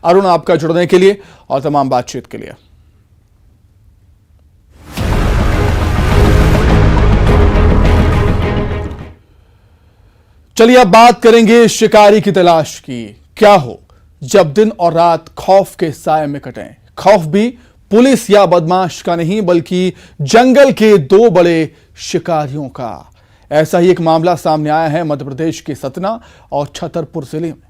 अरुण, आपका जुड़ने के लिए और तमाम बातचीत के लिए। चलिए अब बात करेंगे शिकारी की तलाश की। क्या हो जब दिन और रात खौफ के साए में कटें। खौफ भी पुलिस या बदमाश का नहीं, बल्कि जंगल के दो बड़े शिकारियों का। ऐसा ही एक मामला सामने आया है मध्य प्रदेश के सतना और छतरपुर जिले में,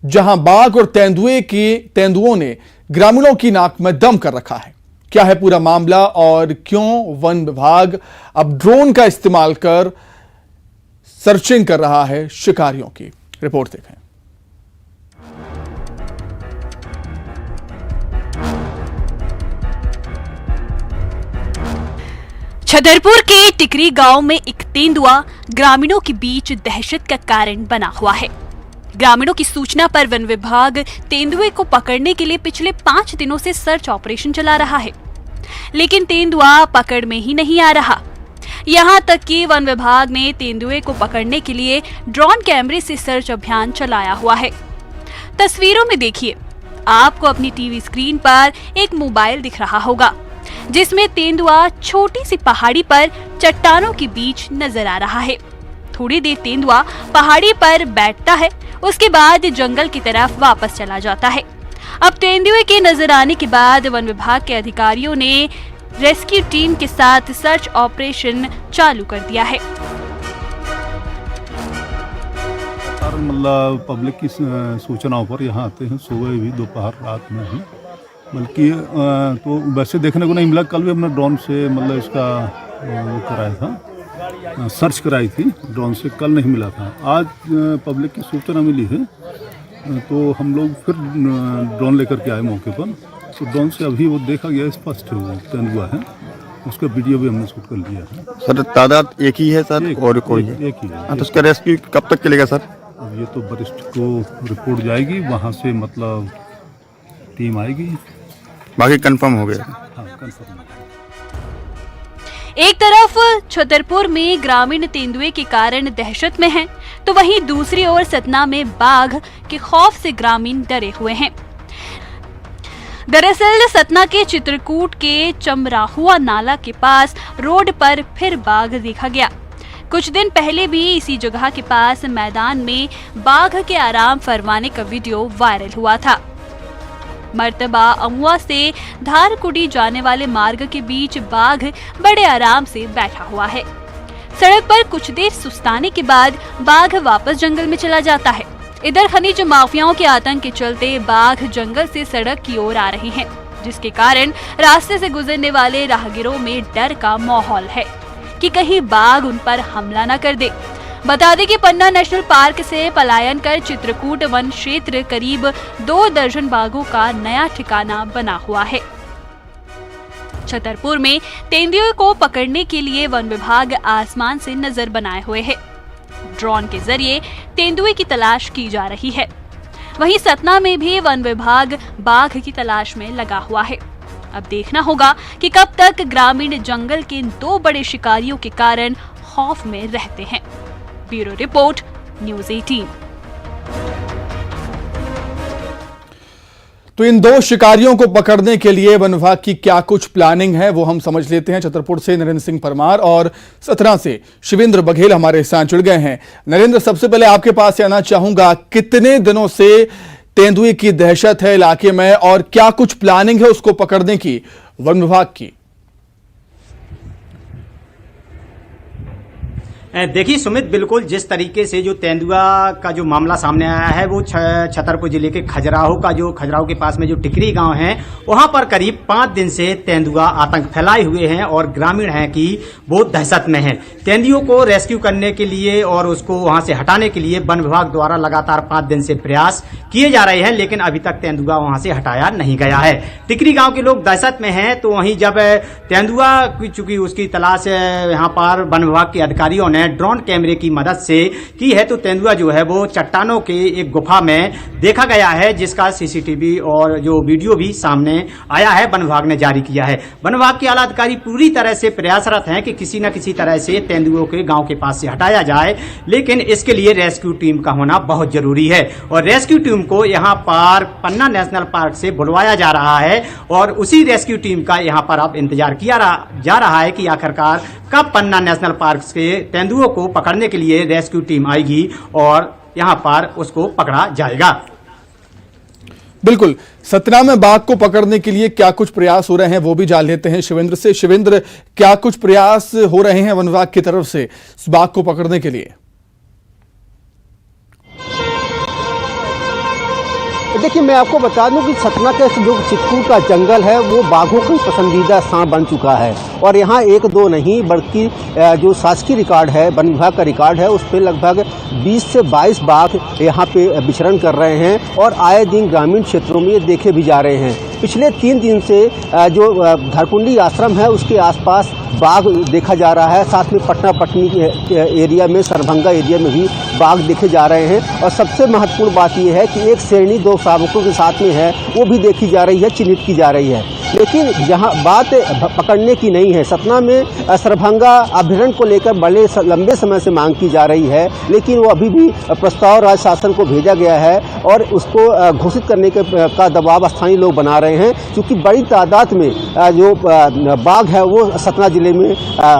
जहां बाघ और तेंदुओं ने ग्रामीणों की नाक में दम कर रखा है। क्या है पूरा मामला और क्यों वन विभाग अब ड्रोन का इस्तेमाल कर सर्चिंग कर रहा है शिकारियों की? रिपोर्ट देखें। छतरपुर के टिकरी गांव में एक तेंदुआ ग्रामीणों के बीच दहशत का कारण बना हुआ है। ग्रामीणों की सूचना पर वन विभाग तेंदुए को पकड़ने के लिए पिछले 5 दिनों से सर्च ऑपरेशन चला रहा है, लेकिन तेंदुआ पकड़ में ही नहीं आ रहा। यहां तक कि वन विभाग ने तेंदुए को पकड़ने के लिए ड्रोन कैमरे से सर्च अभियान चलाया हुआ है। तस्वीरों में देखिए, आपको अपनी टीवी स्क्रीन पर एक मोबाइल दिख रहा होगा, जिसमें तेंदुआ छोटी सी पहाड़ी पर चट्टानों के बीच नजर आ रहा है। थोड़ी देर तेंदुआ पहाड़ी पर बैठता है, उसके बाद जंगल की तरफ वापस चला जाता है। अब तेंदुए के नजर आने के बाद वन विभाग के अधिकारियों ने रेस्क्यू टीम के साथ सर्च ऑपरेशन चालू कर दिया है। मतलब पब्लिक की सूचनाओं पर यहाँ आते हैं, सुबह भी, दोपहर, रात में भी। बल्कि तो वैसे देखने को नहीं मिला। कल भी हमने ड्रोन से मतलब इसका वो कराया था, सर्च कराई थी ड्रोन से, कल नहीं मिला था। आज पब्लिक की सूचना मिली है तो हम लोग फिर ड्रोन लेकर के आए मौके पर। तो ड्रोन से अभी वो देखा गया, स्पष्ट तेंदुआ है, उसका वीडियो भी हमने शूट कर लिया है। सर तादाद एक ही है सर? और कोई है? एक ही है। तो उसका रेस्क्यू कब तक चलेगा सर? अब ये तो वरिष्ठ को रिपोर्ट जाएगी, वहाँ से मतलब टीम आएगी। बाकी कंफर्म हो गया? हाँ, कंफर्म। एक तरफ छतरपुर में ग्रामीण तेंदुए के कारण दहशत में हैं, तो वहीं दूसरी ओर सतना में बाघ के खौफ से ग्रामीण डरे हुए हैं। दरअसल सतना के चित्रकूट के चमराहुआ नाला के पास रोड पर फिर बाघ देखा गया। कुछ दिन पहले भी इसी जगह के पास मैदान में बाघ के आराम फरमाने का वीडियो वायरल हुआ था। मर्तबा अमुआ से धारकुडी जाने वाले मार्ग के बीच बाघ बड़े आराम से बैठा हुआ है। सड़क पर कुछ देर सुस्ताने के बाद बाघ वापस जंगल में चला जाता है। इधर खनिज माफियाओं के आतंक के चलते बाघ जंगल से सड़क की ओर आ रहे हैं, जिसके कारण रास्ते से गुजरने वाले राहगीरों में डर का माहौल है कि कहीं बाघ उन पर हमला न कर दे। बता दें कि पन्ना नेशनल पार्क से पलायन कर चित्रकूट वन क्षेत्र करीब 2 दर्जन बाघों का नया ठिकाना बना हुआ है। छतरपुर में तेंदुए को पकड़ने के लिए वन विभाग आसमान से नजर बनाए हुए है। ड्रोन के जरिए तेंदुए की तलाश की जा रही है। वहीं सतना में भी वन विभाग बाघ की तलाश में लगा हुआ है। अब देखना होगा कि कब तक ग्रामीण जंगल के 2 बड़े शिकारियों के कारण खौफ में रहते हैं। Bureau report, news 18। तो इन 2 शिकारियों को पकड़ने के लिए वन विभाग की क्या कुछ प्लानिंग है वो हम समझ लेते हैं। छतरपुर से नरेंद्र सिंह परमार और सतना से शिवेंद्र बघेल हमारे साथ जुड़ गए हैं। नरेंद्र, सबसे पहले आपके पास से आना चाहूंगा, कितने दिनों से तेंदुए की दहशत है इलाके में और क्या कुछ प्लानिंग है उसको पकड़ने की वन विभाग की? देखिए सुमित, बिल्कुल जिस तरीके से जो तेंदुआ का जो मामला सामने आया है वो छतरपुर जिले के खजुराहो के पास में जो टिकरी गांव है, वहां पर करीब 5 दिन से तेंदुआ आतंक फैलाए हुए हैं और ग्रामीण हैं कि वो दहशत में हैं। तेंदुओं को रेस्क्यू करने के लिए और उसको वहां से हटाने के लिए वन विभाग द्वारा लगातार 5 दिन से प्रयास किए जा रहे हैं, लेकिन अभी तक तेंदुआ वहां से हटाया नहीं गया है। टिकरी गाँव के लोग दहशत में हैं। तो वहीं जब तेंदुआ चूंकि उसकी तलाश यहाँ पर वन विभाग के अधिकारियों ने ड्रोन कैमरे की मदद से की है। तो तेंदुआ जो है वो चट्टानों के एक गुफा में देखा गया है, जिसका सीसीटीवी और जो वीडियो भी सामने आया है, वन विभाग ने जारी किया है। वन विभाग के आला अधिकारी पूरी तरह से प्रयासरत हैं कि किसी न किसी तरह से तेंदुओं के गांव के पास से हटाया जाए, लेकिन इसके लिए रेस्क्यू टीम का होना बहुत जरूरी है। और रेस्क्यू टीम को यहाँ पर पन्ना नेशनल पार्क से बुलवाया जा रहा है और उसी रेस्क्यू टीम का यहाँ पर अब इंतजार किया जा रहा है कि आखिरकार कब पन्ना नेशनल पार्क से तेंदुओं को पकड़ने के लिए रेस्क्यू टीम आएगी और यहाँ पर उसको पकड़ा जाएगा। बिल्कुल, सतना में बाघ को पकड़ने के लिए क्या कुछ प्रयास हो रहे हैं वो भी जान लेते हैं शिवेंद्र से। शिवेंद्र, क्या कुछ प्रयास हो रहे हैं वन विभाग की तरफ से इस बाघ को पकड़ने के लिए? देखिए, मैं आपको बता दूं कि सतना के जो चित्रकूट का जंगल है वो बाघों का पसंदीदा स्थान बन चुका है और यहाँ एक दो नहीं बल्कि जो शासकीय रिकॉर्ड है, वन विभाग का रिकॉर्ड है, उस पर लगभग 20 से 22 बाघ यहाँ पे विचरण कर रहे हैं और आए दिन ग्रामीण क्षेत्रों में ये देखे भी जा रहे हैं। पिछले 3 दिन से जो घरकुंडी आश्रम है उसके आसपास बाघ देखा जा रहा है। साथ में पटना पटनी एरिया में, सरभंगा एरिया में भी बाघ देखे जा रहे हैं। और सबसे महत्वपूर्ण बात यह है कि एक शेरनी 2 शावकों के साथ में है, वो भी देखी जा रही है, चिन्हित की जा रही है। लेकिन जहां बात पकड़ने की नहीं है, सतना में सरभंगा अभयारण्य को लेकर बड़े लंबे समय से मांग की जा रही है, लेकिन वो अभी भी प्रस्ताव राज्य शासन को भेजा गया है और उसको घोषित करने का दबाव स्थानीय लोग बना रहे हैं। क्योंकि बड़ी तादाद में जो बाघ है वो सतना जिले में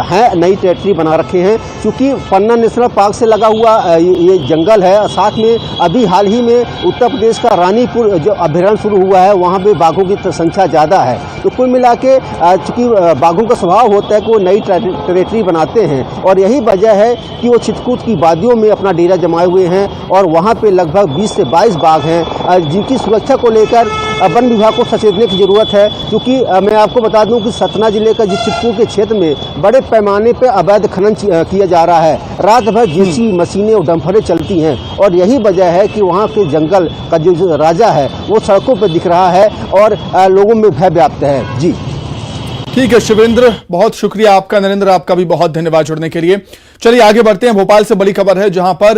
है, नई टेरिटरी बना रखे हैं। क्योंकि पन्ना नेशनल पार्क से लगा हुआ ये जंगल है और साथ में अभी हाल ही में उत्तर प्रदेश का रानीपुर जो अभयारण्य शुरू हुआ है वहाँ पे बाघों की संख्या ज़्यादा है। तो कुल मिला के चूँकि बाघों का स्वभाव होता है कि वो नई टेरिटरी बनाते हैं और यही वजह है कि वो चित्रकूट की वादियों में अपना डेरा जमाए हुए हैं और वहाँ पे लगभग 20 से 22 बाघ हैं, जिनकी सुरक्षा को लेकर वन विभाग को सचेतने की जरूरत है। क्योंकि मैं आपको बता दूं कि सतना जिले का जिस चित्रकूट के क्षेत्र में बड़े पैमाने पर अवैध खनन किया जा रहा है, रात भर जेसीबी मशीनें और डंफरें चलती हैं और यही वजह है कि वहाँ के जंगल का जो राजा है वो सड़कों पर दिख रहा है और लोगों में भय व्याप्त है। जी ठीक है शिवेंद्र, बहुत शुक्रिया आपका। नरेंद्र, आपका भी बहुत धन्यवाद जुड़ने के लिए। चलिए आगे बढ़ते हैं। भोपाल से बड़ी खबर है जहां पर